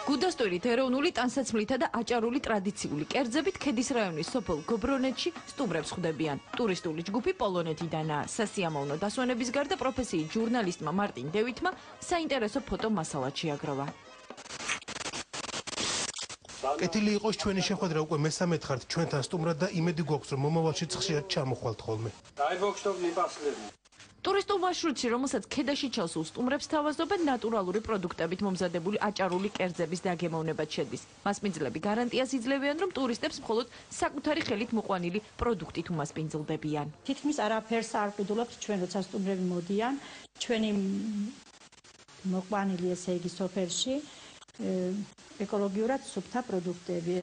გუდასტვირით ეროვნული ტანსაცმლითა და აჭარული ტრადიციული კერძებით ქედის რაიონის სოფელ გობრონეთში სტუმრებს ხვდებიან. ტურისტული ჯგუფი პოლონეთიდანაა. სასიამოვნო დასვენების გარდა პროფესიით ჟურნალისტმა მარტინ დევითმა საინტერესო ფოტო მასალად შეაგროვა. კეთილი იყოს ჩვენი შეხვედრა უკვე მესამედ ხართ ჩვენთან სტუმრად და იმედი გვაქვს რომ მომავალშიც ხშირად ჩამოხვალთ ხოლმე. ტურისტულ მარშრუტში, რომელსაც ქედაში ჩასულ სტუმრებს თავაზობენ ნატურალური პროდუქტებით მომზადებული აჭარული კერძების დაგემოვნებაც შედის. მასპინძლები გარანტიას იძლევიან, რომ ტურისტებს მხოლოდ საკუთარი ხელით მოყვანილი პროდუქტით უმასპინძლდებიან. თითქმის არაფერს არ ყიდულობთ ჩვენ, როცა სტუმრები მოდიან, ჩვენი მოყვანილი ესე იგი სოფელში ეკოლოგიურად სუფთა პროდუქტები.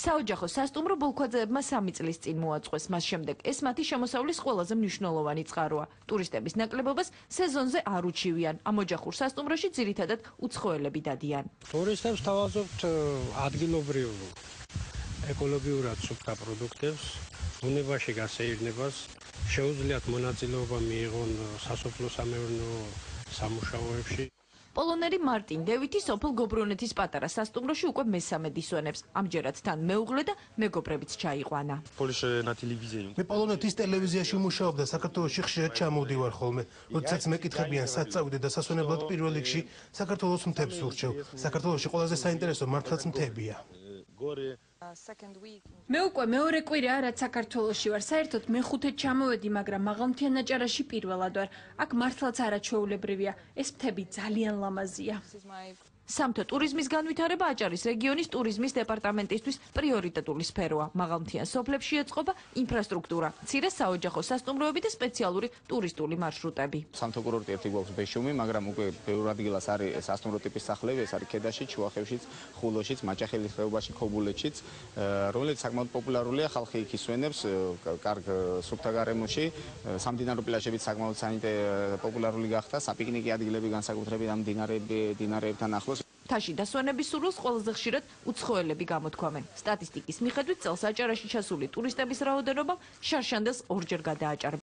საოჯახო სასტუმრო ბოლქვაძეებმა 3 წლის წინ მოაწყვეს. მას შემდეგ ეს მათი შემოსავლის ყველაზე მნიშვნელოვანი წყაროა. ტურისტების ნაკლებობას სეზონზე არ უჩივიან. ამ ოჯახურ სასტუმროში ძირითადად უცხოელები დადიან. ტურისტებს თავაზობთ ადგილობრივ ეკოლოგიურად სუფთა პროდუქტებს, ბუნებაში გასეირნებას, შეუძლიათ მონაწილეობა მიიღონ სასოფლო-სამეურნეო სამუშაოებში. პოლონელი მარტინ დევითი სოფელ გობრონეთის პატარა სასტუმროში უკვე მესამე ისვენებს. ამჯერად თან მეუღლე და მეგობრებიც ჩაიყვანა. მე პოლონეთის ტელევიზიაში ვმუშაობდა, საქართველოში ხშირად ჩამოვდივარ ხოლმე. როდესაც მეკითხებიან სად წავიდე და სასვენებლად პირველ რიგში საქართველოს მთებს ვურჩევ. საქართველოში ყველაზე საინტერესო მართლაც მთებია. მე უკვე მეორე კვირაა, რაც საქართველოში ვარ. საერთოდ მეხუთედ ჩამოვედი, მაგრამ მაღალმთიან აჭარაში პირველად ვარ. აქ მართლაც არაჩვეულებრივია. ეს მთები ძალიან ლამაზია. სამთო ტურიზმის განვითარება აჭარის რეგიონის ტურიზმის დეპარტამენტისთვის პრიორიტეტული სფეროა. მაღალმთიან სოფლებში ეწყობა ინფრასტრუქტურა, მცირე საოჯახო სასტუმროები და სპეციალური ტურისტული მარშრუტები. სამთო კურორტი ერთი გვაქვს ბეშუმი, მაგრამ უკვე ბევრ ადგილას არის სასტუმრო ტიპის სახლები, ეს არის ქედაში, ჩუახევშიც, ხულოშიც, მაჭახელის ხეობაში, ქობულეთშიც, რომელიც საკმაოდ პოპულარულია, ხალხი იქ ისვენებს, კარგ სუფთა გარემოში, სამდინარო პლაჟებიც საკმაოდ პოპულარული გახდა, საპიკნიკი ადგილები განსაკუთრებით ამ დინარეებთან ახლოს. მთაში დასვენების სურვილს ყველაზე ხშირად უცხოელები გამოთქვამენ. სტატისტიკის მიხედვით წელს აჭარაში ჩასული ტურისტების რაოდენობა შარშანდელს 2 ჯერ გადააჭარბა.